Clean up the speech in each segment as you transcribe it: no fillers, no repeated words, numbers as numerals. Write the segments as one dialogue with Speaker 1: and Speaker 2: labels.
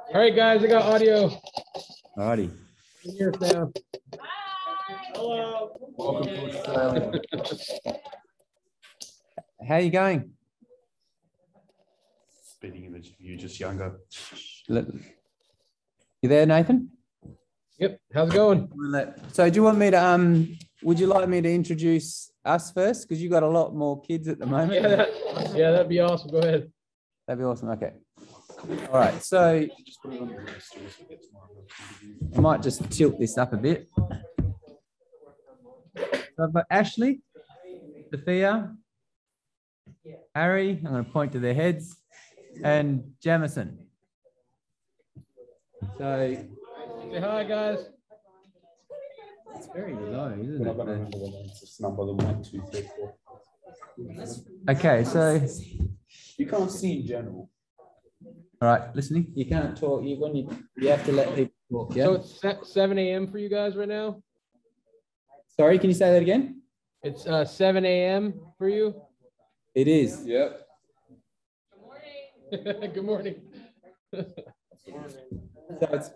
Speaker 1: All right, guys, I got audio.
Speaker 2: Alrighty.
Speaker 1: Here now.
Speaker 3: Hello.
Speaker 2: Welcome to Australia. How are you going?
Speaker 3: Spitting image of you, just younger.
Speaker 2: You there, Nathan?
Speaker 1: Yep. How's it going?
Speaker 2: So do you want me to would you like me to introduce us first? Because you got a lot more kids at the moment.
Speaker 1: Yeah, that'd be awesome. Go ahead.
Speaker 2: That'd be awesome. Okay. All right. So I might just tilt this up a bit. So I've got Ashley, Sophia, Harry, I'm going to point to their heads, and Jamison. So
Speaker 1: say hi, guys.
Speaker 2: It's very low, isn't
Speaker 3: We're not going to remember the number, the 1, 2, 3, 4.
Speaker 2: Okay, so
Speaker 3: You can't see in general.
Speaker 2: all right, listening. You can't talk. You have to let people talk. Yeah.
Speaker 1: So it's 7 a.m. for you guys right now.
Speaker 2: Sorry, can you say that again?
Speaker 1: It's 7 a.m. for you.
Speaker 2: It is.
Speaker 3: Yep.
Speaker 1: Good morning.
Speaker 2: So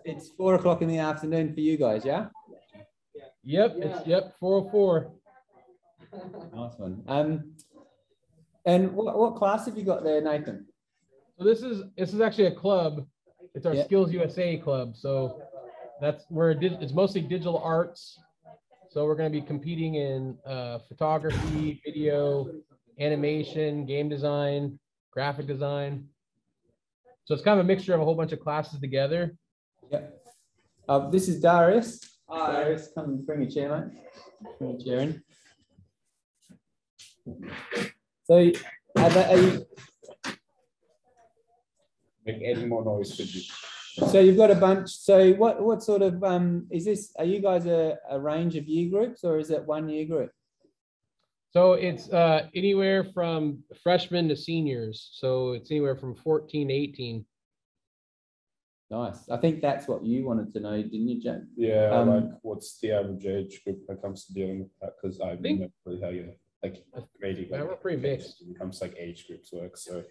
Speaker 2: it's 4 o'clock in the afternoon for you guys, yeah?
Speaker 1: Yep. It's 4:04.
Speaker 2: Nice one. And what class have you got there, Nathan?
Speaker 1: So this is actually a club. It's our Skills USA club. So that's where it's mostly digital arts. So we're going to be competing in photography, video, animation, game design, graphic design. So it's kind of a mixture of a whole bunch of classes together.
Speaker 2: Yeah. This is Darius. Darius, come and bring a chair, mate. Bring a chair in. So are you...
Speaker 3: Make any more noise, could you?
Speaker 2: So you've got a bunch. So what sort of is this? Are you guys a range of year groups, or is it one year group?
Speaker 1: So it's anywhere from freshmen to seniors. So it's anywhere from 14 to 18.
Speaker 2: Nice. I think that's what you wanted to know, didn't you, Jen?
Speaker 3: Yeah, like what's the average age group when it comes to dealing with that? Because I don't know really how you like grading.
Speaker 1: Yeah, we're pretty mixed
Speaker 3: when it comes to like age groups work. So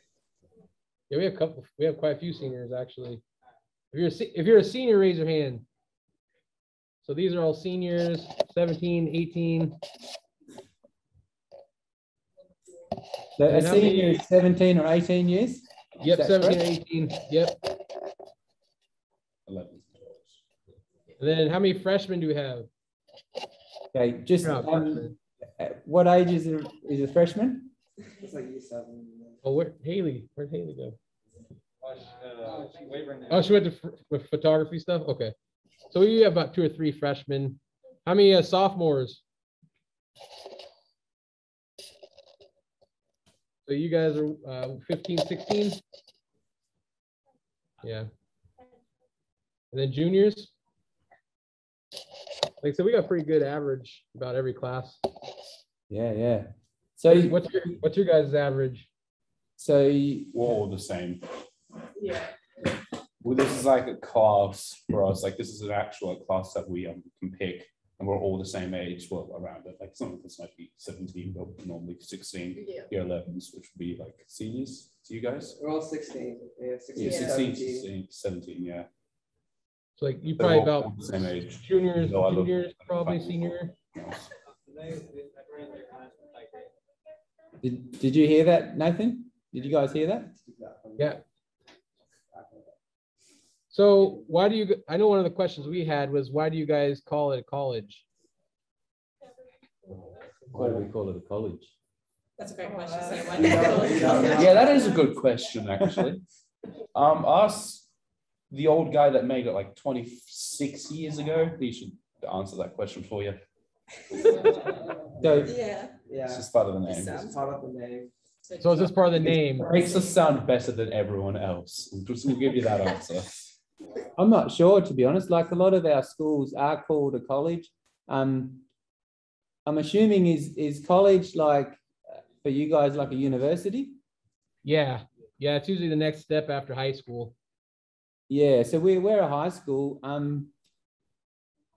Speaker 1: yeah, we have quite a few seniors actually. If you're a senior, raise your hand. So these are all seniors, 17, 18.
Speaker 2: So a senior is 17 or 18 years?
Speaker 1: Yep, 17 or 18. Yep.
Speaker 3: 11.
Speaker 1: And then how many freshmen do we have?
Speaker 2: Okay, just what age is a freshman?
Speaker 4: It's like year 7.
Speaker 1: Oh, where'd Haley go? Oh, she went to with photography stuff. Okay, so we have about 2 or 3 freshmen. How many sophomores? So you guys are 15, 16? Yeah. And then juniors? Like, so we got a pretty good average about every class.
Speaker 2: Yeah. So
Speaker 1: what's your guys' average?
Speaker 2: So
Speaker 3: we're all the same.
Speaker 4: Yeah.
Speaker 3: Well, this is like a class for us. Like this is an actual class that we can pick, and we're all the same age. Well, around it. Like some of us might be 17, but normally 16.
Speaker 4: Yeah.
Speaker 3: Year 11s, which would be like seniors to you guys.
Speaker 4: We're all 16. Yeah, 16,
Speaker 3: Yeah, 16,
Speaker 4: 17.
Speaker 3: 17, yeah.
Speaker 1: So like you probably
Speaker 3: They're all
Speaker 1: about
Speaker 3: the same age.
Speaker 1: juniors,
Speaker 3: No, I look-
Speaker 1: juniors, probably senior.
Speaker 2: did you hear that, Nathan? Did you guys hear that?
Speaker 1: Yeah. So why do you, I know one of the questions we had was, why do you guys call it a college?
Speaker 2: Why do we call it a college?
Speaker 5: That's a great question. So
Speaker 3: Yeah, that is a good question, actually. Us, the old guy that made it like 26 years ago, he should answer that question for you.
Speaker 2: So
Speaker 4: Yeah.
Speaker 3: It's just part of the name.
Speaker 4: It's part of the name.
Speaker 1: So is this part of the name?
Speaker 3: It makes us sound better than everyone else. We'll give you that answer.
Speaker 2: I'm not sure, to be honest. Like a lot of our schools are called a college. I'm assuming is college like for you guys like a university?
Speaker 1: Yeah. It's usually the next step after high school.
Speaker 2: Yeah, so we're a high school.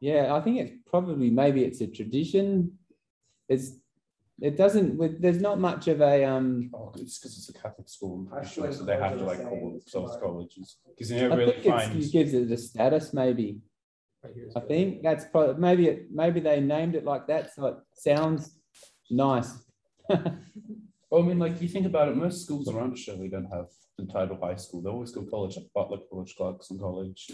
Speaker 2: Yeah, I think it's probably maybe it's a tradition. it doesn't. There's not much of a
Speaker 3: Oh, it's because it's a Catholic school, I'm pretty sure, so they have to like call themselves colleges. Because you never
Speaker 2: I
Speaker 3: really
Speaker 2: think it
Speaker 3: find.
Speaker 2: gives it a status, maybe. I think that's probably maybe they named it like that, so it sounds nice.
Speaker 3: Well, I mean, like you think about it, most schools around Australia don't have entitled high school. They always go college, like Butler College, Clarkson College.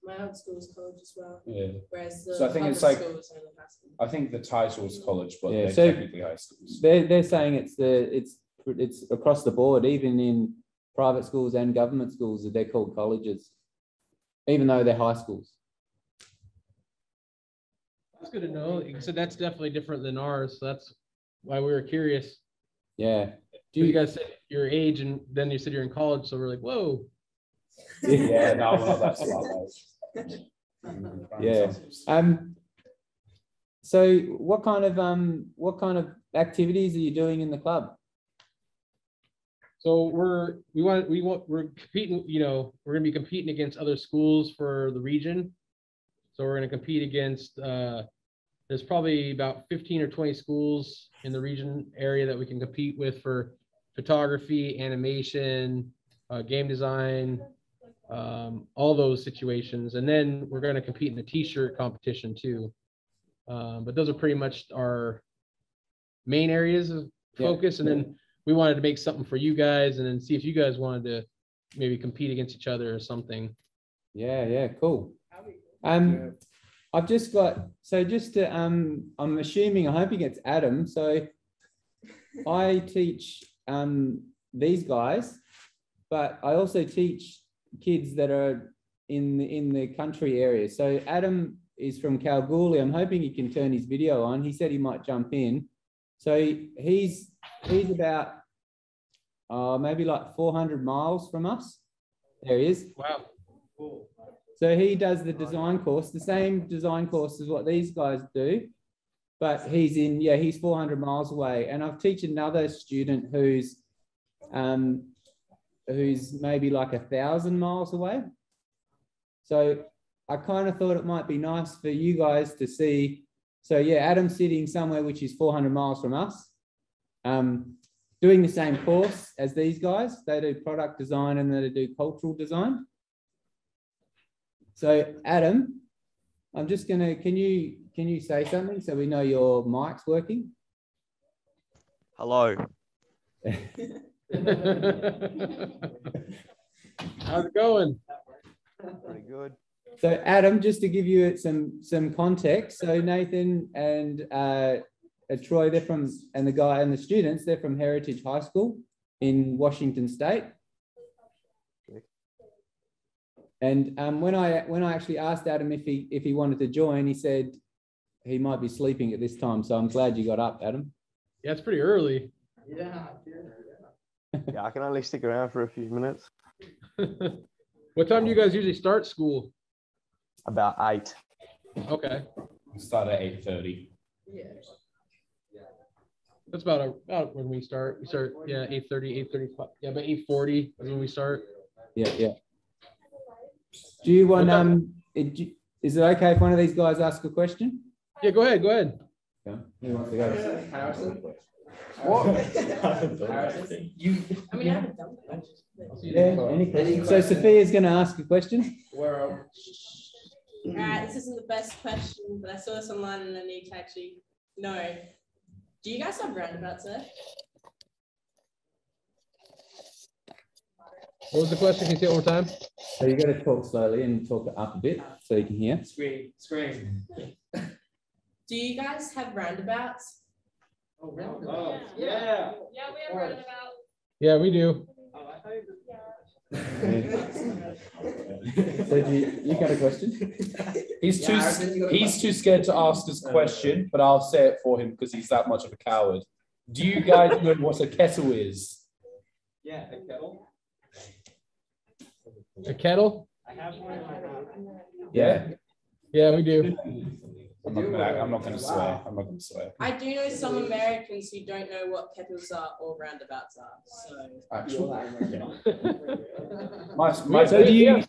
Speaker 5: My old school's college as well.
Speaker 3: Yeah.
Speaker 5: Whereas the
Speaker 3: So I think it's
Speaker 5: public
Speaker 3: like-
Speaker 5: schools only high school.
Speaker 3: I think the title is college, but
Speaker 2: Yeah,
Speaker 3: they're
Speaker 2: so-
Speaker 3: technically high schools.
Speaker 2: They're saying it's across the board, even in private schools and government schools, that they're called colleges, even though they're high schools.
Speaker 1: That's good to know. So that's definitely different than ours. So that's why we were curious.
Speaker 2: Yeah. Do
Speaker 1: You
Speaker 2: you
Speaker 1: guys said your age, and then you said you're in college, so we're like, whoa.
Speaker 3: Yeah, no, well, that's a lot.
Speaker 2: Yeah. So what kind of activities are you doing in the club?
Speaker 1: So we're competing, we're gonna be competing against other schools for the region. So we're gonna compete against there's probably about 15 or 20 schools in the region area that we can compete with for photography, animation, game design, all those situations. And then we're going to compete in the t-shirt competition too. But those are pretty much our main areas of focus. And then we wanted to make something for you guys and then see if you guys wanted to maybe compete against each other or something.
Speaker 2: Yeah, cool. I've just got, so just to, I'm assuming, I'm hoping it's Adam. So I teach these guys, but I also teach kids that are in the country area. So Adam is from Kalgoorlie. I'm hoping he can turn his video on. He said he might jump in. So he's about maybe like 400 miles from us. There he is.
Speaker 1: Wow. Cool.
Speaker 2: So he does the design course, the same design course as what these guys do, but he's 400 miles away. And I've teach another student who's maybe like 1,000 miles away. So I kind of thought it might be nice for you guys to see. So yeah, Adam's sitting somewhere which is 400 miles from us, doing the same course as these guys. They do product design and they do cultural design. So Adam, I'm just gonna, can you say something so we know your mic's working?
Speaker 6: Hello.
Speaker 1: How's it going?
Speaker 6: Pretty good.
Speaker 2: So Adam, just to give you some context. So Nathan and Troy, they're from, and the guy and the students, they're from Heritage High School in Washington State. And when I actually asked Adam if he wanted to join, he said he might be sleeping at this time. So I'm glad you got up, Adam.
Speaker 1: Yeah, it's pretty early.
Speaker 4: Yeah.
Speaker 6: Yeah, I can only stick around for a few minutes.
Speaker 1: What time do you guys usually start school?
Speaker 6: About 8.
Speaker 1: Okay.
Speaker 3: We start at 8:30.
Speaker 4: Yeah.
Speaker 1: That's about when we start. We start, 8:30, 8:35. Yeah, about 8:40 is when we start.
Speaker 2: Yeah. Do you want is it okay if one of these guys ask a question?
Speaker 1: Yeah, go ahead.
Speaker 2: Yeah. Who wants to go?
Speaker 4: Harrison?
Speaker 3: What?
Speaker 4: Harrison?
Speaker 5: I mean, I haven't done that.
Speaker 2: Yeah, any questions? So Sophia's going to ask a question.
Speaker 5: All right, this isn't the best question, but I saw this online and I need to actually know. Do you guys have roundabouts there?
Speaker 1: What was the question? Can you say it one more time?
Speaker 2: So you got to talk slowly and talk up a bit so you can hear.
Speaker 4: Scream.
Speaker 5: Do you guys have roundabouts?
Speaker 4: Oh, roundabout.
Speaker 5: Yeah.
Speaker 7: Yeah, we have roundabout.
Speaker 1: Yeah, we do.
Speaker 2: So you got a question?
Speaker 3: He's too
Speaker 4: Yeah, Harrison, you got a
Speaker 3: he's too scared to ask his question, but I'll say it for him because he's that much of a coward. Do you guys know what a kettle is?
Speaker 4: Yeah, a kettle.
Speaker 1: A kettle?
Speaker 4: I have one in my house.
Speaker 2: Yeah.
Speaker 1: Yeah, we do.
Speaker 3: I'm not gonna swear. I'm not gonna swear.
Speaker 5: I do know some Americans who don't know what kettles are or roundabouts are. So
Speaker 3: Actually,
Speaker 2: So do you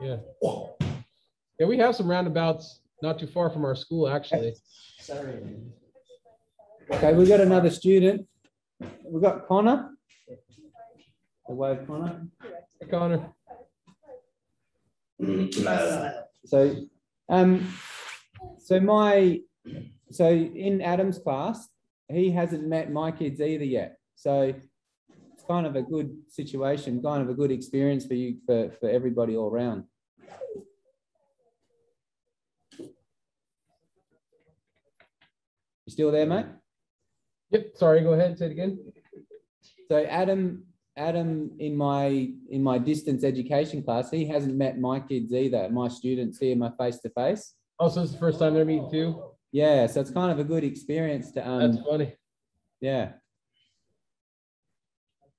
Speaker 1: Yeah. Yeah, we have some roundabouts not too far from our school, actually.
Speaker 4: Sorry.
Speaker 2: Okay, we've got another student. We've got Connor. The wave Connor.
Speaker 1: Hey, Connor.
Speaker 2: So, so in Adam's class, he hasn't met my kids either yet. So it's kind of a good situation, kind of a good experience for you, for everybody all around. You still there, mate?
Speaker 1: Yep. Sorry. Go ahead. Say it again.
Speaker 2: So Adam in my distance education class, he hasn't met my kids either, my students here, my face to face.
Speaker 1: Oh, so it's the first time they're meeting too?
Speaker 2: Yeah, so it's kind of a good experience to
Speaker 1: That's funny.
Speaker 2: yeah.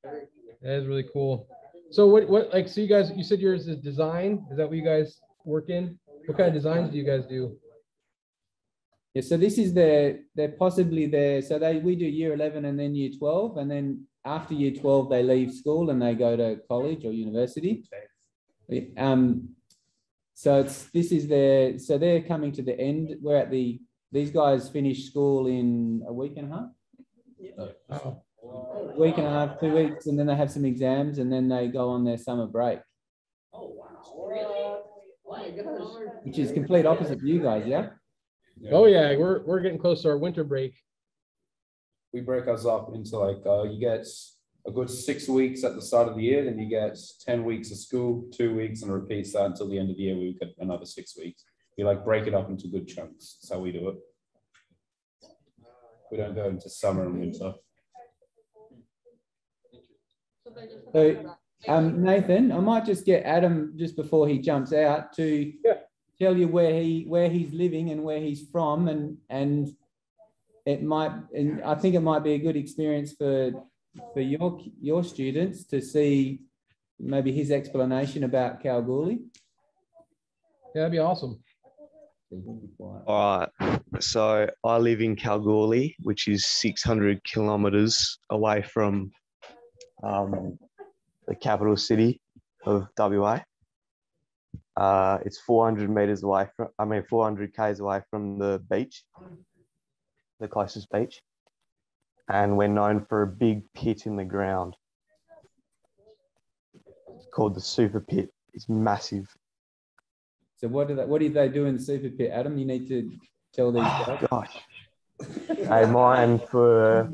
Speaker 1: That is really cool. So what like, so you said yours is design? Is that what you guys work in? What kind of designs do you guys do?
Speaker 2: Yeah, so this is they're possibly there. So we do year 11 and then year 12, and then after year 12 they leave school and they go to college or university. So they're coming to the end. We're at these guys finish school in a week and a half.
Speaker 1: Oh.
Speaker 2: Week and a half, 2 weeks, and then they have some exams, and then they go on their summer break.
Speaker 4: Oh, wow. Really? Oh my gosh.
Speaker 2: Which is complete opposite to you guys, yeah?
Speaker 1: Oh yeah, we're getting close to our winter break.
Speaker 3: We break us up into like you get a good 6 weeks at the start of the year, then you get 10 weeks of school, 2 weeks, and repeats that until the end of the year. We get another 6 weeks. We like break it up into good chunks. That's how we do it. We don't go into summer and winter.
Speaker 2: So, Nathan, I might just get Adam just before he jumps out to tell you where he's living and where he's from, and I think it might be a good experience for your students to see maybe his explanation about Kalgoorlie.
Speaker 1: Yeah, that'd be awesome.
Speaker 6: All right. So I live in Kalgoorlie, which is 600 kilometers away from the capital city of WA. It's 400 meters away from, 400 k's away from the beach, the closest beach. And we're known for a big pit in the ground. It's called the Super Pit. It's massive.
Speaker 2: So what do they do in the super pit, Adam? You need to tell these guys.
Speaker 6: Gosh. They mine for,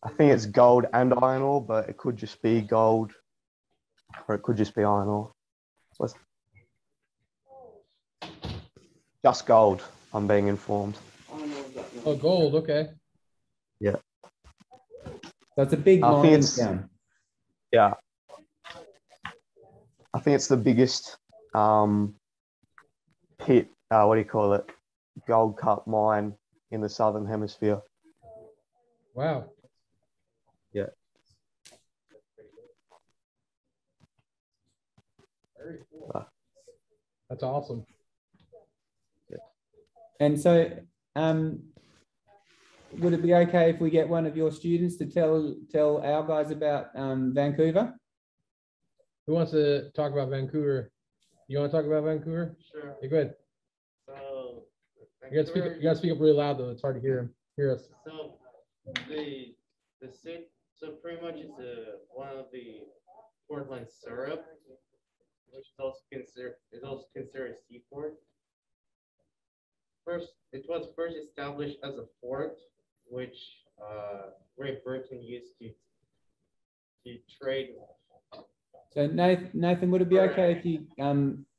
Speaker 6: I think it's gold and iron ore, but it could just be gold or it could just be iron ore. Just gold, I'm being informed.
Speaker 1: Oh, gold. Okay.
Speaker 6: Yeah.
Speaker 2: So it's a big mining town.
Speaker 6: Yeah. I think it's the biggest pit, what do you call it? Gold cup mine in the Southern Hemisphere.
Speaker 1: Wow.
Speaker 6: Yeah.
Speaker 1: Very cool. That's awesome.
Speaker 6: Yeah.
Speaker 2: And so, would it be okay if we get one of your students to tell our guys about Vancouver?
Speaker 1: Who wants to talk about Vancouver? You want to talk about Vancouver?
Speaker 4: Sure.
Speaker 1: Hey, go ahead.
Speaker 4: So,
Speaker 1: You gotta speak up really loud though. It's hard to hear us.
Speaker 4: So the city, so pretty much it's one of the Portland syrup, which is also considered a seaport. It was first established as a fort, which Great Britain used to trade.
Speaker 2: So Nathan, would it be okay if you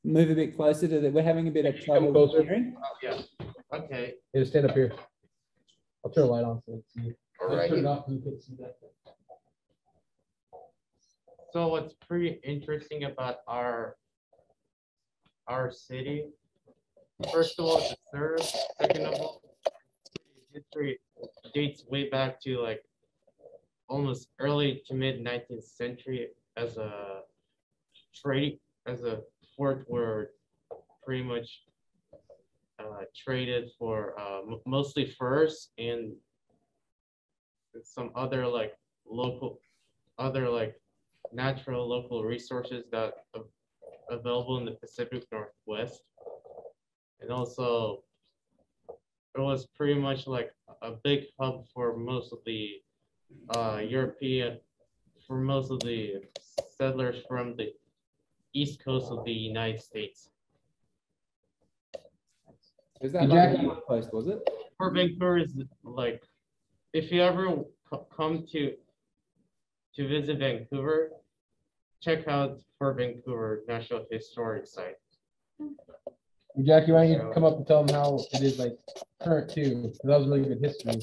Speaker 2: move a bit closer to that? We're having a bit of trouble
Speaker 1: closer.
Speaker 2: hearing.
Speaker 4: Oh, yeah. Okay.
Speaker 1: Hey, stand up here. I'll turn the light on so it's you.
Speaker 4: All right.
Speaker 1: Turn it off so you can see that.
Speaker 4: So what's pretty interesting about our city, first of all, it's a syrup. Second of all, history dates way back to like almost early to mid 19th century as a fort where pretty much traded for mostly furs and some other like natural local resources that are available in the Pacific Northwest. And also it was pretty much like a big hub for most of the most of the settlers from the east coast of the United States.
Speaker 2: Is that
Speaker 1: Hey,
Speaker 2: like
Speaker 1: Jackie.
Speaker 2: a post, was it?
Speaker 4: Fort Vancouver is like, if you ever come to visit Vancouver, check out Fort Vancouver National Historic Site.
Speaker 1: Jackie, why don't you come up and tell them how it is like current too? 'Cause that was really good history.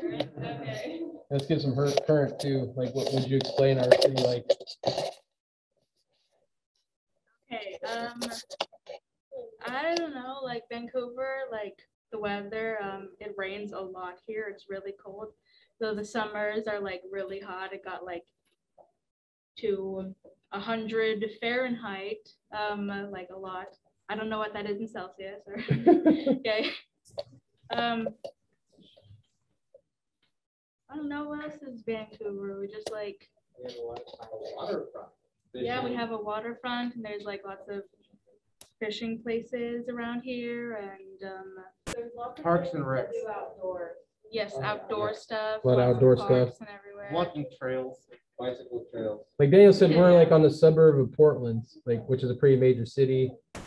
Speaker 5: Okay.
Speaker 1: Let's get some current too. Like, what would you explain our city like?
Speaker 7: Okay, I don't know, like Vancouver, like the weather, it rains a lot here. It's really cold. So the summers are like really hot. It got like to 100 Fahrenheit, like a lot. I don't know what that is in Celsius. Or okay. I don't know what else is Vancouver. We just like, yeah, we have a waterfront, and there's like lots of fishing places around here, and
Speaker 5: There's lots of
Speaker 4: Parks
Speaker 5: things
Speaker 4: and
Speaker 5: to
Speaker 4: recs.
Speaker 5: do outdoors.
Speaker 7: yes, outdoor stuff.
Speaker 1: A lot of
Speaker 7: lots of
Speaker 1: outdoor
Speaker 7: parks
Speaker 1: stuff.
Speaker 7: and everywhere.
Speaker 4: Walking trails.
Speaker 3: Bicycle trails.
Speaker 1: Like Daniel said, we're like on the suburb of Portland, like, which is a pretty major city.
Speaker 8: I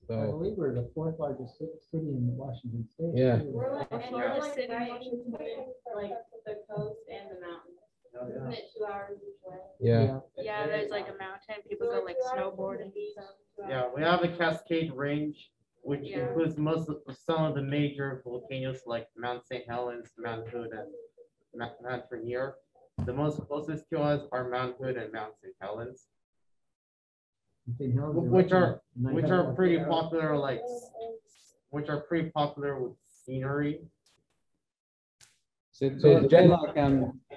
Speaker 1: So,
Speaker 8: believe we're the fourth largest city in Washington State.
Speaker 1: Yeah.
Speaker 8: too.
Speaker 5: We're like,
Speaker 7: That's
Speaker 5: and
Speaker 7: where
Speaker 5: we're
Speaker 7: the
Speaker 5: like
Speaker 7: city
Speaker 5: right
Speaker 7: was.
Speaker 5: in between, like the coast and the mountains. Isn't it 2 hours each way?
Speaker 1: yeah.
Speaker 7: Yeah, there's like a mountain. People go like snowboarding.
Speaker 4: Yeah, we have a Cascade Range, which
Speaker 7: Yeah.
Speaker 4: includes some of the major volcanoes like Mount St. Helens, Mount Hood, and Mount Rainier. The most closest to us are Mount Hood and Mount St. Helens,
Speaker 8: St. Helens
Speaker 4: which are
Speaker 8: right
Speaker 4: pretty popular, like which are pretty popular with scenery.
Speaker 2: So
Speaker 1: So
Speaker 2: they're like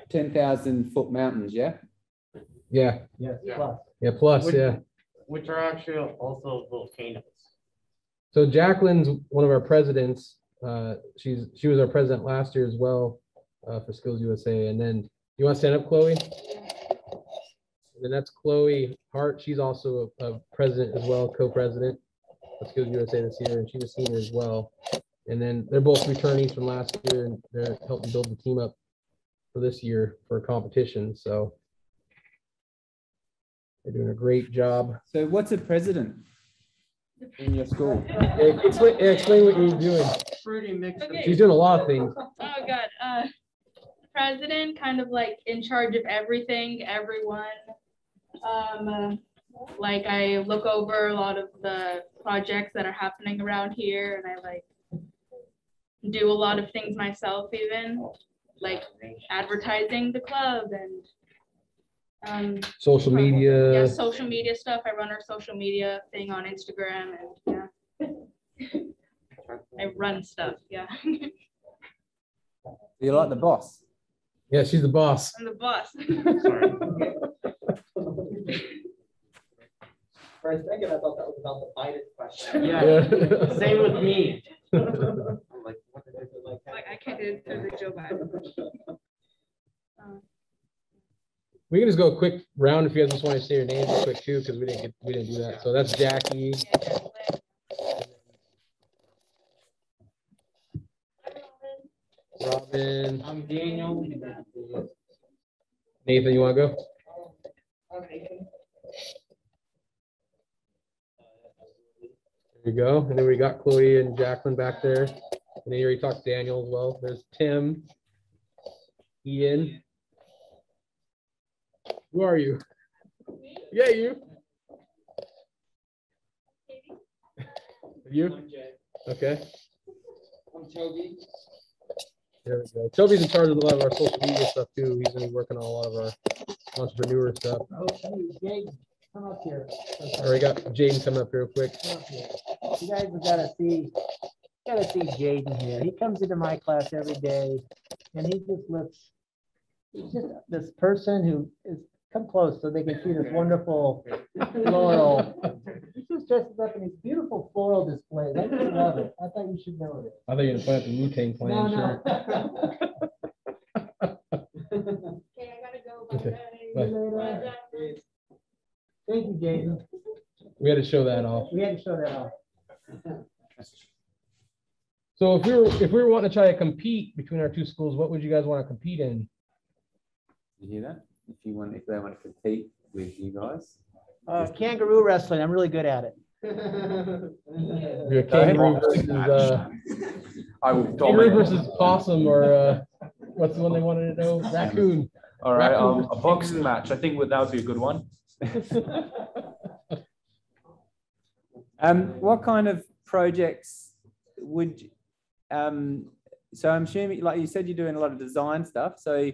Speaker 2: 10,000 foot mountains, yeah?
Speaker 1: Yeah.
Speaker 8: Yes,
Speaker 4: Yeah.
Speaker 8: plus.
Speaker 1: Yeah. Plus,
Speaker 4: Which-
Speaker 1: yeah.
Speaker 4: Which are actually also volcanoes.
Speaker 1: So Jacqueline's one of our presidents. She was our president last year as well, for Skills USA. And then you want to stand up, Chloe? And then that's Chloe Hart. She's also a president as well, co-president of Skills USA this year, and she's a senior as well. And then they're both returnees from last year, and they're helping build the team up for this year for a competition. So they're doing a great job.
Speaker 2: So what's a president in your school?
Speaker 1: Explain what you're doing.
Speaker 4: Pretty mixed.
Speaker 7: Okay.
Speaker 1: She's doing a lot of things.
Speaker 7: Oh God. President, kind of like in charge of everything, everyone. Like I look over a lot of the projects that are happening around here, and I like do a lot of things myself, even like advertising the club and
Speaker 1: Social media.
Speaker 7: yeah, social media stuff. I run our social media thing on Instagram, and yeah, I run stuff. Yeah,
Speaker 2: You're like the boss.
Speaker 1: Yeah, she's the boss.
Speaker 7: I'm the boss.
Speaker 4: Sorry.
Speaker 8: For a second, I thought that was about the Biden question.
Speaker 4: Yeah, same with me. I'm like, what the heck is like
Speaker 7: Like I can't do the Joe Biden.
Speaker 1: We can just go a quick round if you guys just want to say your names real quick too, because we didn't do that. So that's Jackie. Robin.
Speaker 4: I'm Daniel.
Speaker 1: Nathan, you want to go? There you go. And then we got Chloe and Jacqueline back there. And then you already talked to Daniel as well. There's Tim. Ian. Who are you? Yeah, you. You? Okay.
Speaker 8: I'm Toby.
Speaker 1: There we go. Toby's in charge of a lot of our social media stuff too. He's gonna be working on a lot of our entrepreneur stuff.
Speaker 8: Oh, hey, Jake, come up here.
Speaker 1: All right, got Jaden coming up here real quick.
Speaker 8: Come up here. You guys have gotta see Jaden here. He comes into my class every day, and he just looks, he's just this person who is, come close so they can see this wonderful floral. He just dresses up in these beautiful floral displays. I just love it. I thought you should know it.
Speaker 1: I thought you were gonna put up the Wu-Tang Clan
Speaker 8: No,
Speaker 1: shirt.
Speaker 5: Okay, I gotta go.
Speaker 1: Okay.
Speaker 5: Bye.
Speaker 1: Bye.
Speaker 5: Bye.
Speaker 8: Thank you, Jaden.
Speaker 1: We had to show that off.
Speaker 8: We had to show that off.
Speaker 1: So if we were wanting to try to compete between our two schools, what would you guys want to compete in?
Speaker 2: You hear that? If they want to compete with you guys.
Speaker 8: Kangaroo wrestling, I'm really good at it.
Speaker 1: Your kangaroo versus
Speaker 9: I will
Speaker 1: kangaroo
Speaker 9: dominate.
Speaker 1: versus possum, or what's the one they wanted to know? Raccoon.
Speaker 9: All right,
Speaker 1: Raccoon
Speaker 9: a boxing match. I think that would be a good one.
Speaker 2: What kind of projects would so I'm assuming, like you said, you're doing a lot of design stuff. So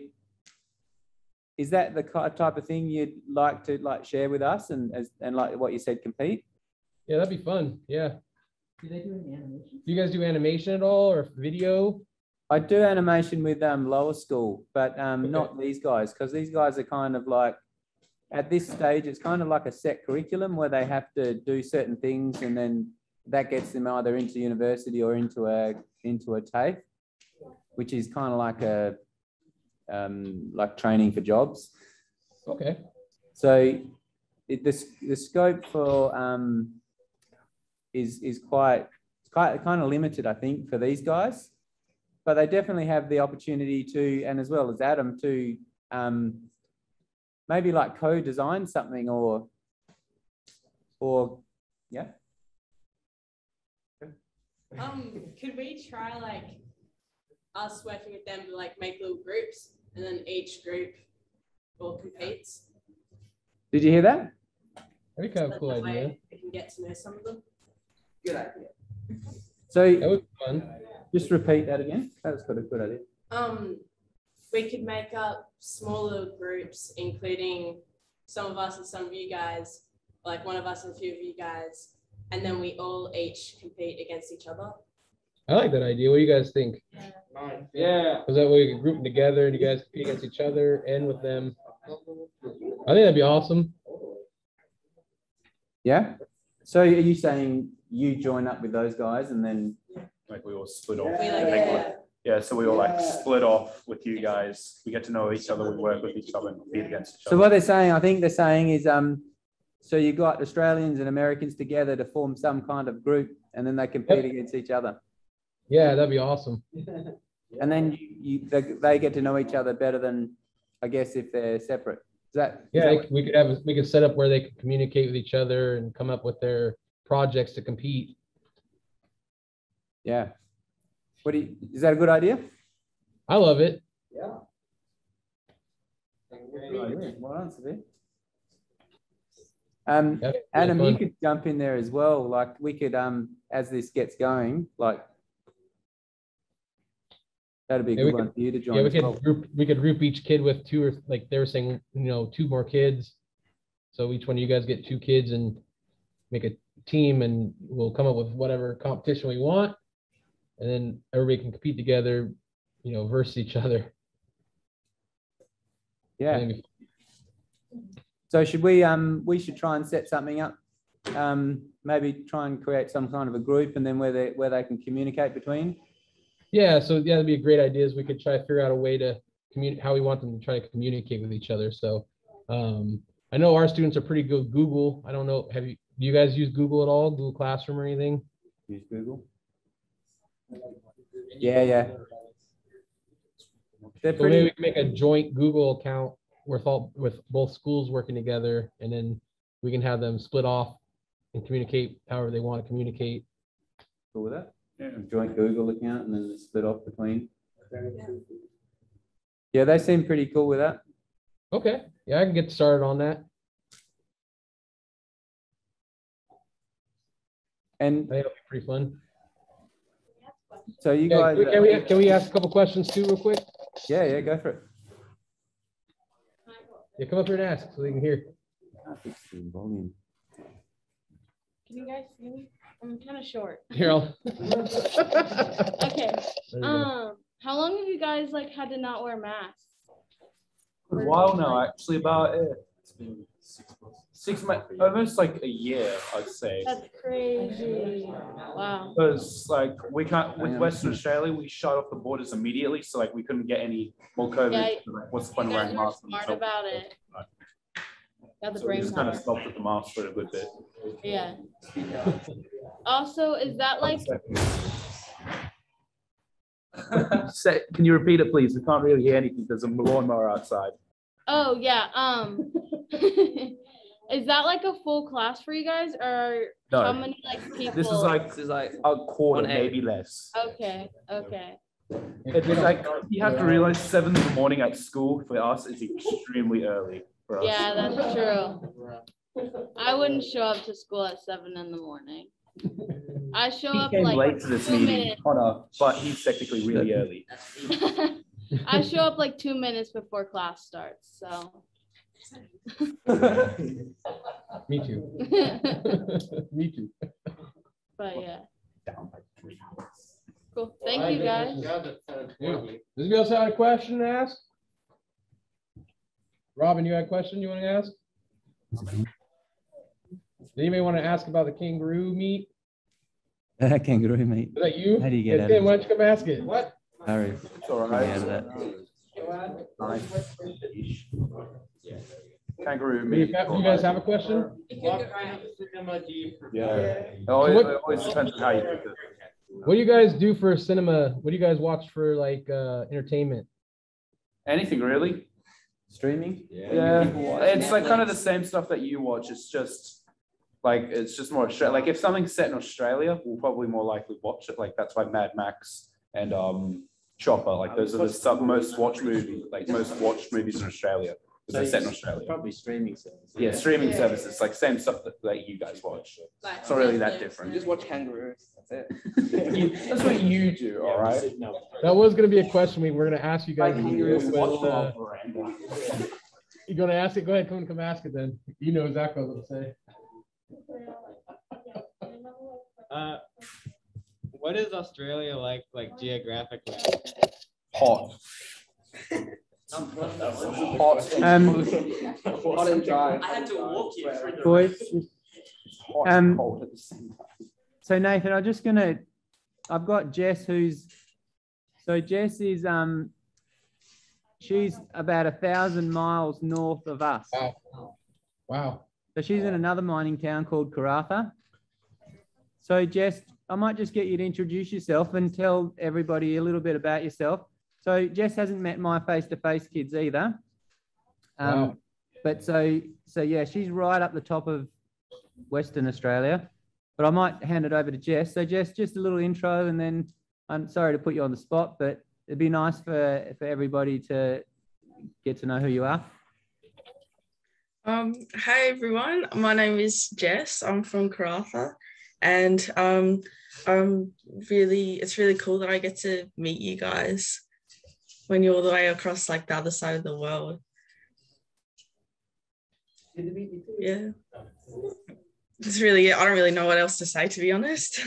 Speaker 2: is that the type of thing you'd like to share with us and like what you said, compete?
Speaker 1: Yeah, that'd be fun. Yeah.
Speaker 8: Do they do any animation?
Speaker 1: Do you guys do animation at all or video?
Speaker 2: I do animation with lower school, but not these guys, because these guys are kind of like, at this stage, it's kind of like a set curriculum where they have to do certain things, and then that gets them either into university or into a TAFE, which is kind of like a like training for jobs.
Speaker 1: Okay.
Speaker 2: So the scope for is quite kind of limited, I think, for these guys, but they definitely have the opportunity to, and as well as Adam, to maybe like co-design something or yeah.
Speaker 5: Could we try like us working with them to like make little groups, and then each group all competes?
Speaker 2: Did you hear that?
Speaker 1: That'd be kind of a cool
Speaker 5: That way
Speaker 1: idea.
Speaker 5: we can get to know some of them.
Speaker 8: Good idea.
Speaker 2: So
Speaker 1: That would be fun.
Speaker 2: just repeat that again. That was a good idea.
Speaker 5: We could make up small little groups, including some of us and some of you guys, like one of us and a few of you guys, and then we all each compete against each other.
Speaker 1: I like that idea. What do you guys think?
Speaker 2: Yeah.
Speaker 1: Because that way we can group them together and you guys compete against each other and with them. I think that'd be awesome.
Speaker 2: Yeah. So are you saying you join up with those guys and then?
Speaker 9: Like we all split off.
Speaker 5: We like,
Speaker 9: Yeah, so we all like split off with you guys. We get to know each other. We work with each other and compete against each
Speaker 2: So
Speaker 9: other.
Speaker 2: what they're saying, I think they're saying is, so you got Australians and Americans together to form some kind of group, and then they compete against each other.
Speaker 1: Yeah, that'd be awesome.
Speaker 2: And then they get to know each other better than, I guess, if they're separate. Is that?
Speaker 1: Yeah, we could set up where they could communicate with each other and come up with their projects to compete.
Speaker 2: Yeah. Is that a good idea?
Speaker 1: I love it.
Speaker 8: Yeah.
Speaker 2: Well done, Sophie.
Speaker 1: That'd be really
Speaker 2: Adam,
Speaker 1: fun.
Speaker 2: you could jump in there as well. Like we could, as this gets going, like that'd be a
Speaker 1: Yeah,
Speaker 2: good
Speaker 1: we
Speaker 2: one for you to join.
Speaker 1: Yeah, we
Speaker 2: as
Speaker 1: could
Speaker 2: well.
Speaker 1: group each kid with two, or like they were saying, 2 more kids. So each one of you guys get 2 kids and make a team, and we'll come up with whatever competition we want, and then everybody can compete together, versus each other.
Speaker 2: Yeah.
Speaker 1: I think
Speaker 2: So should we should try and set something up, maybe try and create some kind of a group, and then where they can communicate between.
Speaker 1: Yeah, so yeah, that'd be a great idea. Is we could try to figure out a way to communicate, how we want them to try to communicate with each other. So I know our students are pretty good with Google. I don't know, do you guys use Google at all? Google Classroom or anything?
Speaker 2: Use Google. Yeah. They're
Speaker 1: So maybe
Speaker 2: pretty.
Speaker 1: we can make a joint Google account with both schools working together, and then we can have them split off and communicate however they want to communicate.
Speaker 2: Cool with that.
Speaker 9: Yeah.
Speaker 2: Joint Google account and then split off between. Yeah, they seem pretty cool with that.
Speaker 1: Okay, yeah, I can get started on that.
Speaker 2: And
Speaker 1: I think it'll be pretty fun.
Speaker 2: so you
Speaker 1: Yeah,
Speaker 2: guys.
Speaker 1: can we ask a couple questions too, real quick?
Speaker 2: Yeah, go for it.
Speaker 1: Yeah, come up here and ask so they can hear.
Speaker 2: Volume.
Speaker 7: Can you guys see me? I'm kind of short.
Speaker 1: Here, I'll.
Speaker 7: Okay.
Speaker 1: There you go.
Speaker 7: How long have you guys had to not wear masks?
Speaker 9: A while now, actually, about it's been 6 months, almost like a year, I'd say.
Speaker 7: That's crazy. Wow.
Speaker 9: Because we can't, with Western Australia, we shut off the borders immediately, so we couldn't get any more COVID.
Speaker 7: Yeah,
Speaker 9: so, what's the point
Speaker 7: You
Speaker 9: of
Speaker 7: guys
Speaker 9: wearing
Speaker 7: were
Speaker 9: masks?
Speaker 7: smart about it. Got the
Speaker 9: So we
Speaker 7: brain
Speaker 9: just kind of
Speaker 7: power.
Speaker 9: stopped with the masks for a good bit.
Speaker 7: Yeah. Also, is that
Speaker 9: Can you repeat it, please? I can't really hear anything. There's a lawnmower outside.
Speaker 7: Oh yeah. Is that like a full class for you guys, or
Speaker 9: No.
Speaker 7: how many like people?
Speaker 9: This is like a quarter, maybe less.
Speaker 7: Okay. Okay.
Speaker 9: It's like you have to realize 7 in the morning at school for us is extremely early for us.
Speaker 7: Yeah, that's true. I wouldn't show up to school at 7 in the morning. I show
Speaker 9: He
Speaker 7: up
Speaker 9: came
Speaker 7: like
Speaker 9: late to this
Speaker 7: 2
Speaker 9: meeting,
Speaker 7: minutes.
Speaker 9: Connor, but he's technically really early.
Speaker 7: I show up like 2 minutes before class starts. So.
Speaker 1: Me too. Me too.
Speaker 7: But yeah. Cool. Thank you guys.
Speaker 1: Yeah. Does anybody else have a question to ask? Robin, you had a question you want to ask? Does anybody want to ask about the kangaroo meat?
Speaker 2: Kangaroo meat.
Speaker 1: Is that you?
Speaker 2: How do you get
Speaker 1: Yeah,
Speaker 2: out
Speaker 1: Tim,
Speaker 2: of
Speaker 1: why don't you come ask it? What?
Speaker 2: Harry.
Speaker 9: It's all right. Kangaroo
Speaker 1: Do you
Speaker 9: meat.
Speaker 1: guys have a question?
Speaker 4: What kind of cinema do you prefer?
Speaker 9: Yeah. It
Speaker 1: what-
Speaker 9: always depends on how you pick it.
Speaker 1: What do you guys do for cinema? What do you guys watch for like entertainment?
Speaker 9: Anything really?
Speaker 2: Streaming?
Speaker 9: Yeah. It's like kind of the same stuff that you watch. It's just like it's just more Australia. Like if something's set in Australia, we'll probably more likely watch it. Like that's why Mad Max and Chopper. Like those are the most watched movies in Australia. Because they're set in Australia.
Speaker 2: Probably streaming services.
Speaker 9: Yeah, streaming services, like same stuff that you guys watch.
Speaker 5: Like
Speaker 9: It's not really that
Speaker 5: Netflix.
Speaker 9: different.
Speaker 10: Just watch kangaroos. That's it.
Speaker 9: That's what you do, all right?
Speaker 1: That was going to be a question we were going to ask you guys.
Speaker 9: Kangaroos watch them
Speaker 1: But,
Speaker 9: on veranda.
Speaker 1: you're going to ask it? Go ahead, come ask it then. You know exactly what I was going to say.
Speaker 10: What is Australia like geographically?
Speaker 9: Hot.
Speaker 10: Hot and dry.
Speaker 5: I had to walk you through the
Speaker 2: Boys,
Speaker 9: Hot and
Speaker 2: Um,
Speaker 9: cold at the same time.
Speaker 2: so Nathan, I've got Jess Jess is, she's about 1,000 miles north of us.
Speaker 1: Wow.
Speaker 2: So she's in another mining town called Karratha. So Jess, I might just get you to introduce yourself and tell everybody a little bit about yourself. So Jess hasn't met my face-to-face kids either.
Speaker 1: Wow.
Speaker 2: But so yeah, she's right up the top of Western Australia. But I might hand it over to Jess. So Jess, just a little intro, and then I'm sorry to put you on the spot, but it'd be nice for everybody to get to know who you are.
Speaker 11: Hi everyone, my name is Jess. I'm from Karratha, and it's really cool that I get to meet you guys when you're all the way across like the other side of the world. Yeah. It's really, I don't really know what else to say, to be honest.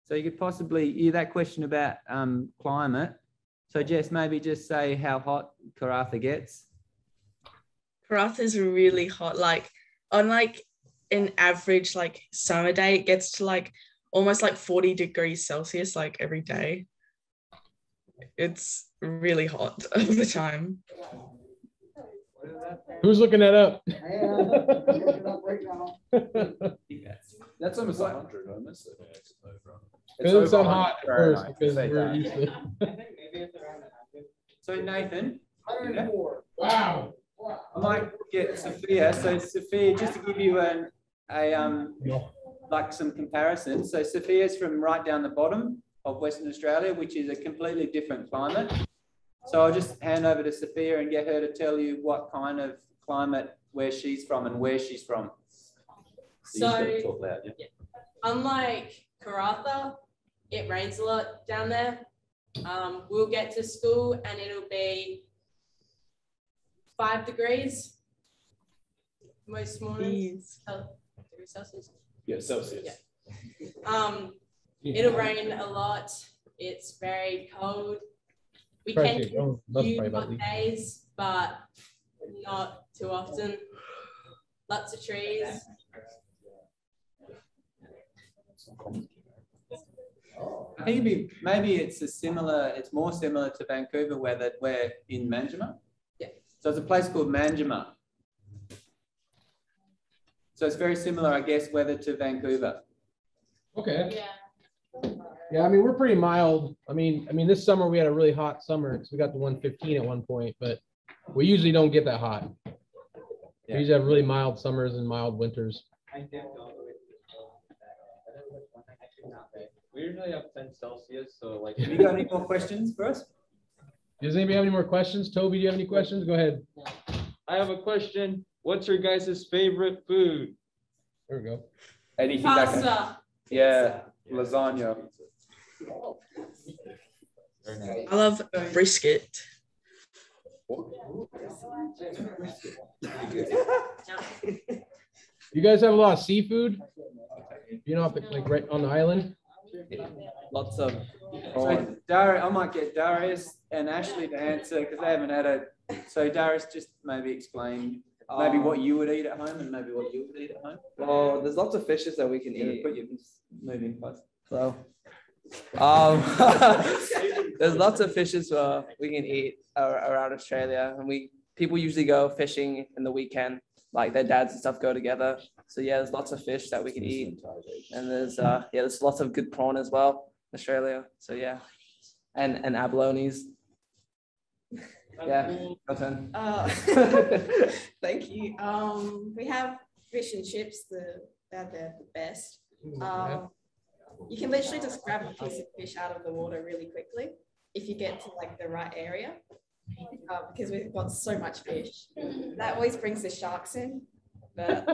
Speaker 2: So you could possibly, that question about climate. So Jess, maybe just say how hot Karratha gets.
Speaker 11: Karratha is really hot. Like on like an average like summer day, it gets to like almost like 40 degrees Celsius like every day. It's really hot all the time.
Speaker 1: Who's looking that up?
Speaker 3: That's almost 100, I miss it.
Speaker 1: It doesn't sound hot at first
Speaker 9: Fahrenheit,
Speaker 1: because
Speaker 9: say
Speaker 1: we're
Speaker 9: that.
Speaker 1: used to.
Speaker 2: So Nathan,
Speaker 1: Wow.
Speaker 2: I might get Sophia. So Sophia, just to give you like some comparisons. So Sophia's from right down the bottom of Western Australia, which is a completely different climate. So I'll just hand over to Sophia and get her to tell you what kind of climate, where she's from and where she's from.
Speaker 5: So,
Speaker 2: talk loud, yeah.
Speaker 5: unlike Karratha, it rains a lot down there. We'll get to school and it'll be 5 degrees most mornings. Degrees Celsius.
Speaker 3: Yeah, Celsius.
Speaker 5: Yeah. It'll rain a lot. It's very cold. We can get hot days, but not too often. Lots of trees.
Speaker 2: I think maybe it's more similar to Vancouver weather. We're in Manjimup.
Speaker 5: Yeah.
Speaker 2: So it's a place called Manjimup. So it's very similar, I guess, weather to Vancouver.
Speaker 1: Okay.
Speaker 5: Yeah.
Speaker 1: Yeah, I mean, we're pretty mild. I mean, this summer we had a really hot summer, so we got to 115 at one point, but we usually don't get that hot. We usually have really mild summers and mild winters.
Speaker 10: We usually have 10 Celsius, so like.
Speaker 2: Have you got any more questions for us?
Speaker 1: Does anybody have any more questions? Toby, do you have any questions? Go ahead.
Speaker 10: I have a question. What's your guys' favorite food?
Speaker 1: There we go.
Speaker 3: Anything that can,
Speaker 5: Pasta.
Speaker 3: yeah, lasagna.
Speaker 11: I love brisket.
Speaker 1: You guys have a lot of seafood? You know, like right on the island?
Speaker 10: Lots of.
Speaker 2: So Darius, I might get Darius and Ashley to answer because they haven't had it. So Darius, just maybe explain maybe what you would eat at home and maybe what you would eat at home.
Speaker 10: Well, there's lots of fishes that we can
Speaker 2: Yeah,
Speaker 10: eat.
Speaker 2: put your moving close.
Speaker 10: So, there's lots of fishes we can eat around Australia, and people usually go fishing in the weekend, like their dads and stuff go together. So yeah, there's lots of fish that we can eat, and there's lots of good prawn as well, Australia. So yeah, and abalones. Yeah, your turn.
Speaker 12: Thank you. We have fish and chips. They're the best. You can literally just grab a piece of fish out of the water really quickly if you get to like the right area, because we've got so much fish. That always brings the sharks in, but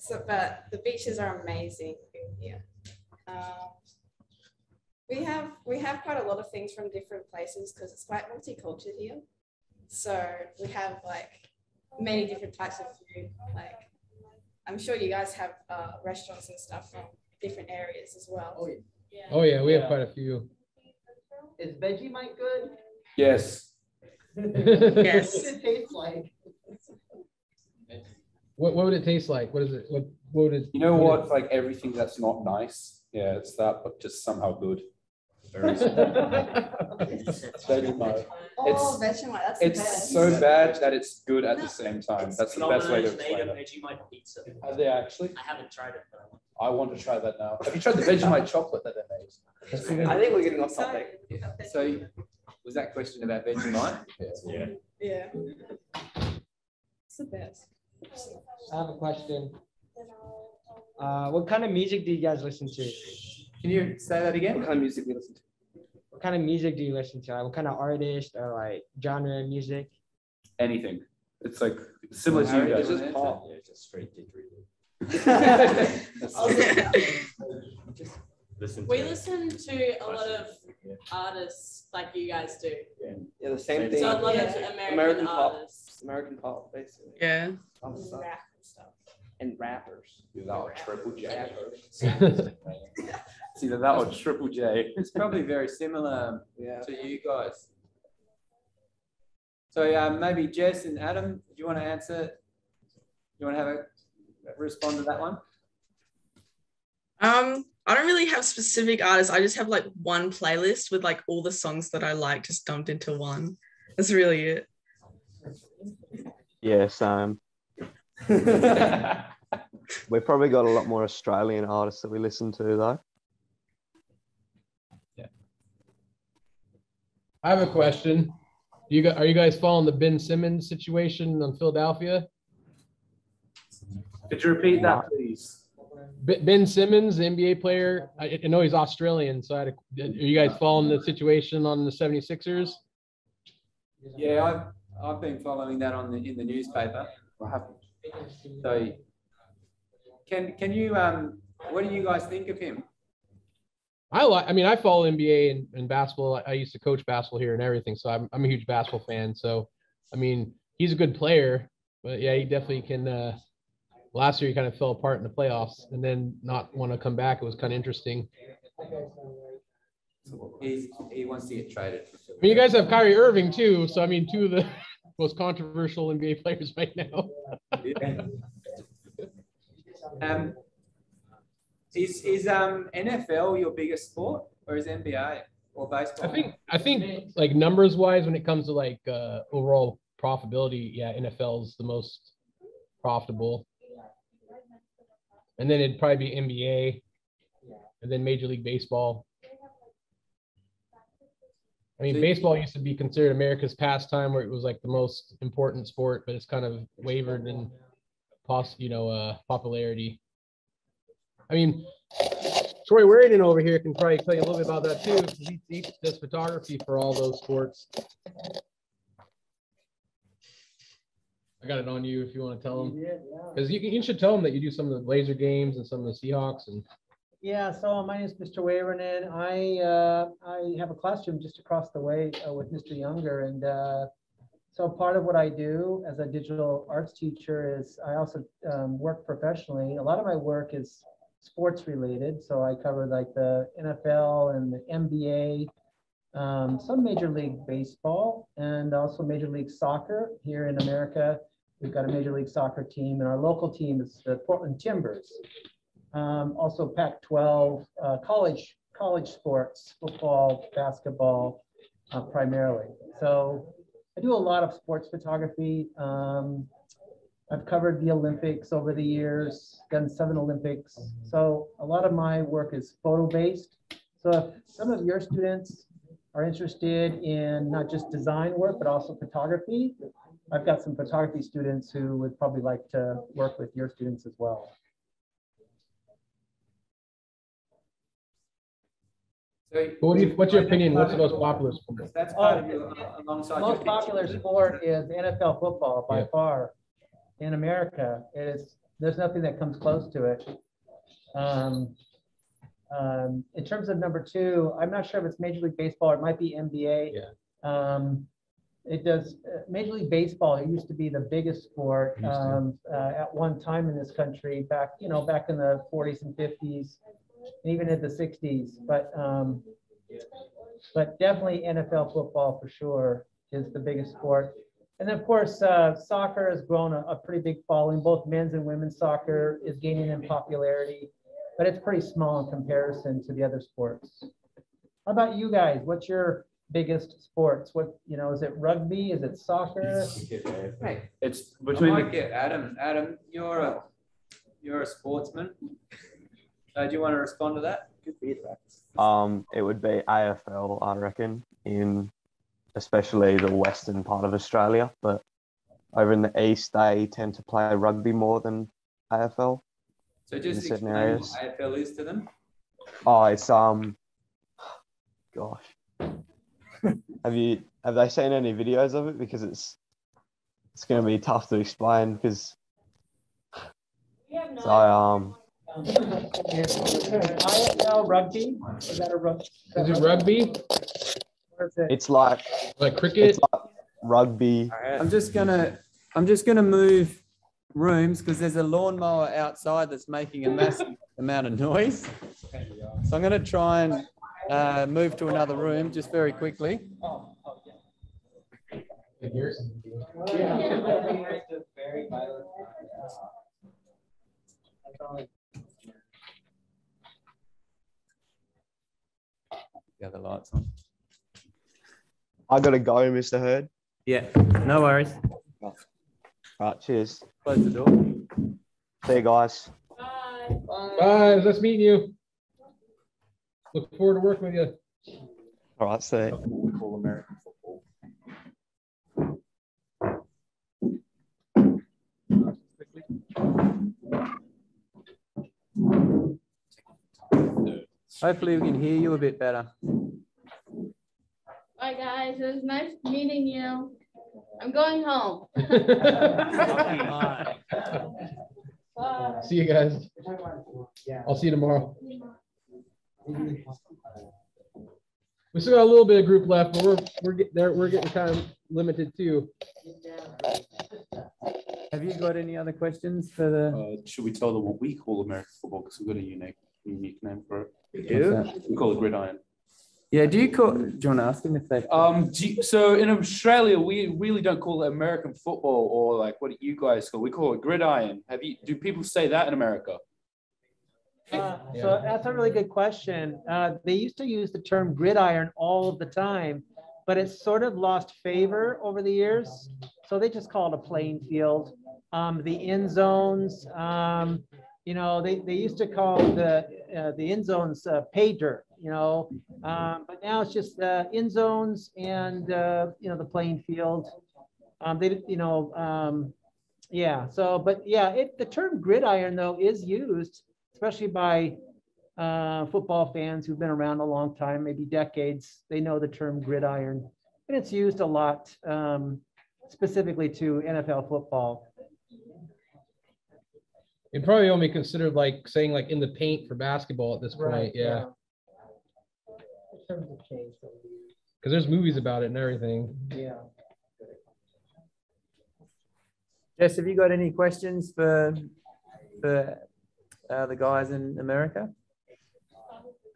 Speaker 12: the beaches are amazing in here. We have quite a lot of things from different places because it's quite multicultural here. So we have like many different types of food. Like I'm sure you guys have restaurants and stuff from different areas as well.
Speaker 1: Oh yeah, we have quite a few.
Speaker 8: Is Vegemite good?
Speaker 3: Yes.
Speaker 11: Yes.
Speaker 8: What does it taste like?
Speaker 1: What would it taste like? What is it? What would it?
Speaker 3: You know what? Like everything that's not nice. Yeah, it's that, but just somehow good. Very it's Vegemite.
Speaker 12: Oh, Vegemite, that's the
Speaker 3: It's
Speaker 12: best.
Speaker 3: so bad that it's good at the same time. That's the best way to explain it.
Speaker 13: Vegemite pizza.
Speaker 3: Are they actually?
Speaker 13: I haven't tried it, but
Speaker 3: I want to try that now. Have you tried the Vegemite chocolate that they made?
Speaker 10: I think we're getting off topic.
Speaker 2: So was that question about Vegemite?
Speaker 3: Yeah.
Speaker 12: Yeah. It's the best.
Speaker 8: I have a question. What kind of music do you guys listen to?
Speaker 2: Can you say that again?
Speaker 10: What kind of music we listen to?
Speaker 8: What kind of music do you listen to? Like, what kind of artist or like genre of music?
Speaker 3: Anything. It's like similar to you
Speaker 10: It's
Speaker 3: guys.
Speaker 10: just pop.
Speaker 13: yeah, just straight dick reading.
Speaker 5: We listen to a lot of artists like you guys do.
Speaker 10: Yeah, the same thing.
Speaker 5: So a lot of American
Speaker 10: pop.
Speaker 5: artists.
Speaker 10: American pop, basically.
Speaker 11: Yeah.
Speaker 10: Some stuff.
Speaker 5: Rap and stuff.
Speaker 10: And rappers.
Speaker 3: Without triple J.
Speaker 1: Yeah.
Speaker 3: It's either that or triple J.
Speaker 2: It's probably very similar
Speaker 10: Yeah.
Speaker 2: to you guys. So maybe Jess and Adam, do you want to answer? You want to have a respond to that one?
Speaker 11: I don't really have specific artists. I just have like one playlist with like all the songs that I like just dumped into one. That's really it.
Speaker 6: Yes, we've probably got a lot more Australian artists that we listen to though.
Speaker 1: I have a question. Are you guys following the Ben Simmons situation on Philadelphia?
Speaker 3: Could you repeat that, please?
Speaker 1: Ben Simmons, the NBA player. I know he's Australian, so are you guys following the situation on the 76ers?
Speaker 2: Yeah, I've been following that in the newspaper. I haven't. So can you what do you guys think of him?
Speaker 1: I mean, I follow NBA and basketball. I used to coach basketball here and everything, so I'm a huge basketball fan. So, I mean, he's a good player, but yeah, he definitely can. Last year, he kind of fell apart in the playoffs, and then not want to come back. It was kind of interesting.
Speaker 2: He wants to get traded.
Speaker 1: I mean, you guys have Kyrie Irving too, so I mean, two of the most controversial NBA players right now.
Speaker 2: Is NFL your biggest sport, or is NBA or baseball?
Speaker 1: I think like numbers wise, when it comes to like overall profitability, yeah, NFL is the most profitable, and then it'd probably be NBA. and then Major League Baseball. I mean, baseball used to be considered America's pastime, where it was like the most important sport, but it's kind of wavered in popularity. I mean, Troy Warrington over here can probably tell you a little bit about that too. He does photography for all those sports. I got it on you if you want to tell them, because you should tell them that you do some of the Blazer games and some of the Seahawks and.
Speaker 8: Yeah, so my name is Mr. Waverman. I have a classroom just across the way with Mr. Younger, and so part of what I do as a digital arts teacher is I also work professionally. A lot of my work is sports related, so I cover like the NFL and the NBA, some Major League Baseball, and also Major League Soccer here in America. We've got a Major League Soccer team, and our local team is the Portland Timbers. Also Pac-12 college sports, football, basketball, primarily. So I do a lot of sports photography. I've covered the Olympics over the years, done 7 Olympics. So a lot of my work is photo-based. So if some of your students are interested in not just design work, but also photography, I've got some photography students who would probably like to work with your students as well.
Speaker 3: So
Speaker 1: What's your opinion? What's the most popular sport?
Speaker 2: That's part of your, alongside
Speaker 8: Most popular sport is NFL football by far in America. There's nothing that comes close to it. In terms of number 2, I'm not sure if it's Major League Baseball or it might be NBA. It does Major League Baseball. It used to be the biggest sport at one time in this country back in the 40s and 50s. Even in the 60s, but definitely NFL football for sure is the biggest sport. And then of course, soccer has grown a pretty big following. Both men's and women's soccer is gaining in popularity, but it's pretty small in comparison to the other sports. How about you guys? What's your biggest sports? Is it rugby? Is it soccer?
Speaker 2: Hey,
Speaker 9: It's between
Speaker 2: I might get Adam. Adam, you're a sportsman. Do you want to respond to that?
Speaker 6: It would be AFL, I reckon, in especially the western part of Australia, but over in the east, they tend to play rugby more than AFL.
Speaker 2: So just
Speaker 6: in certain
Speaker 2: explain
Speaker 6: areas.
Speaker 2: what AFL is to them.
Speaker 6: Oh, it's gosh. Have they seen any videos of it? Because it's going to be tough to explain because
Speaker 8: IFL rugby? Is that a rugby?
Speaker 1: Is it rugby?
Speaker 6: It's like
Speaker 1: cricket.
Speaker 6: It's like rugby.
Speaker 2: I'm just gonna move rooms because there's a lawnmower outside that's making a massive amount of noise. So I'm gonna try and move to another room just very quickly. Yeah, the lights on.
Speaker 6: I gotta go, Mr. Hurd.
Speaker 2: Yeah, no worries.
Speaker 6: All right, cheers.
Speaker 2: Close the door.
Speaker 6: See you guys.
Speaker 5: Bye.
Speaker 1: Bye. It was nice meeting you. Look forward to working with you.
Speaker 6: All right, see you.
Speaker 3: What we call American football.
Speaker 2: Hopefully we can hear you a bit better.
Speaker 7: Bye, guys. It was nice meeting you. I'm going home.
Speaker 1: See you guys. I'll see you tomorrow. We still got a little bit of group left, but we're getting kind of limited too.
Speaker 2: Have you got any other questions for the?
Speaker 3: Should we tell them what we call American football? Because we've got a unique name for it.
Speaker 2: We do?
Speaker 3: We call it gridiron.
Speaker 2: Yeah, do you want to ask them if they?
Speaker 3: So in Australia, we really don't call it American football, or like what do you guys call? We call it gridiron. Do people say that in America?
Speaker 8: So that's a really good question. They used to use the term gridiron all the time, but it's sort of lost favor over the years. So they just call it a playing field. The end zones, you know, they used to call the end zones pay dirt, you know, but now it's just end zones and, you know, the playing field. Yeah, so, but yeah, the term gridiron though is used, especially by football fans who've been around a long time, maybe decades. They know the term gridiron, and it's used a lot, specifically to NFL football.
Speaker 1: It probably only considered like saying like in the paint for basketball at this point.
Speaker 8: Right,
Speaker 1: Yeah.
Speaker 8: Terms have changed over the years.
Speaker 1: Because there's movies about it and everything.
Speaker 8: Yeah.
Speaker 2: Jess, have you got any questions for the guys in America?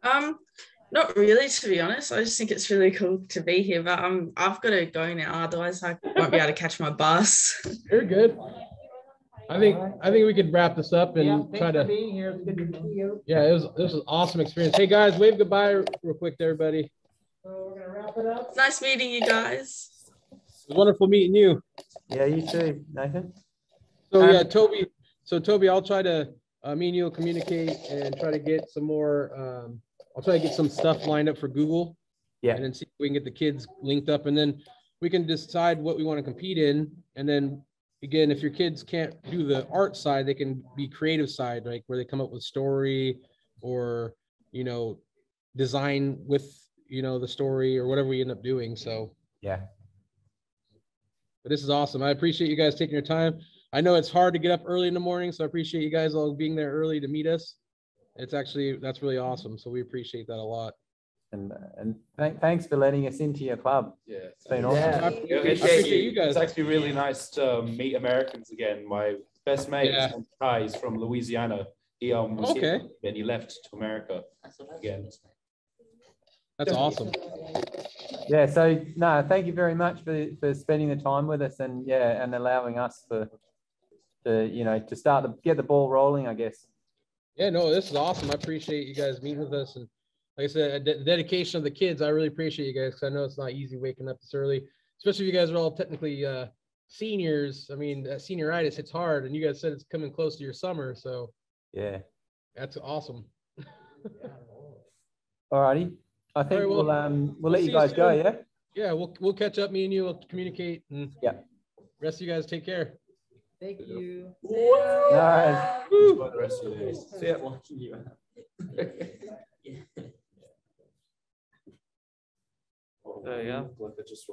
Speaker 11: Not really, to be honest. I just think it's really cool to be here, but I've got to go now. Otherwise, I won't be able to catch my bus.
Speaker 1: You're good. I think we could wrap this up and
Speaker 8: Yeah,
Speaker 1: try
Speaker 8: thanks
Speaker 1: to.
Speaker 8: for being here. It's good to see you.
Speaker 1: Yeah, this was an awesome experience. Hey guys, wave goodbye real quick to everybody.
Speaker 8: So we're gonna wrap it up.
Speaker 11: It's nice meeting you guys.
Speaker 1: It was wonderful meeting you.
Speaker 2: Yeah, you too, Nathan.
Speaker 1: So yeah, Toby. So Toby, I'll try to me and you'll communicate and try to get some more. I'll try to get some stuff lined up for Google.
Speaker 2: Yeah.
Speaker 1: And then see if we can get the kids linked up, and then we can decide what we want to compete in. And then again, if your kids can't do the art side, they can be creative side, like where they come up with story or, you know, design with, you know, the story or whatever we end up doing. So
Speaker 2: yeah.
Speaker 1: But this is awesome. I appreciate you guys taking your time. I know it's hard to get up early in the morning, so I appreciate you guys all being there early to meet us. That's really awesome. So we appreciate that a lot.
Speaker 2: And thanks for letting us into your club.
Speaker 3: Yeah,
Speaker 2: it's been awesome.
Speaker 3: Yeah.
Speaker 1: I appreciate you guys.
Speaker 3: It's actually really nice to meet Americans again. My best mate is Ty. He's from Louisiana. He was here and he left to America again.
Speaker 1: That's awesome.
Speaker 2: Yeah. So no, thank you very much for spending the time with us and and allowing us to get the ball rolling, I guess.
Speaker 1: Yeah, no, this is awesome. I appreciate you guys meeting with us. And like I said, the dedication of the kids, I really appreciate you guys because I know it's not easy waking up this early, especially if you guys are all technically seniors. I mean, senioritis, it's hard. And you guys said it's coming close to your summer. So
Speaker 2: yeah,
Speaker 1: that's awesome.
Speaker 2: All righty. I think
Speaker 1: right,
Speaker 2: we'll let you guys go, yeah?
Speaker 1: Yeah, we'll catch up. Me and you will communicate. And rest of you guys take care.
Speaker 8: Thank you.
Speaker 2: All right.
Speaker 3: Enjoy the rest of your days.
Speaker 13: See ya. Watching you.
Speaker 10: Yeah.
Speaker 3: Like I just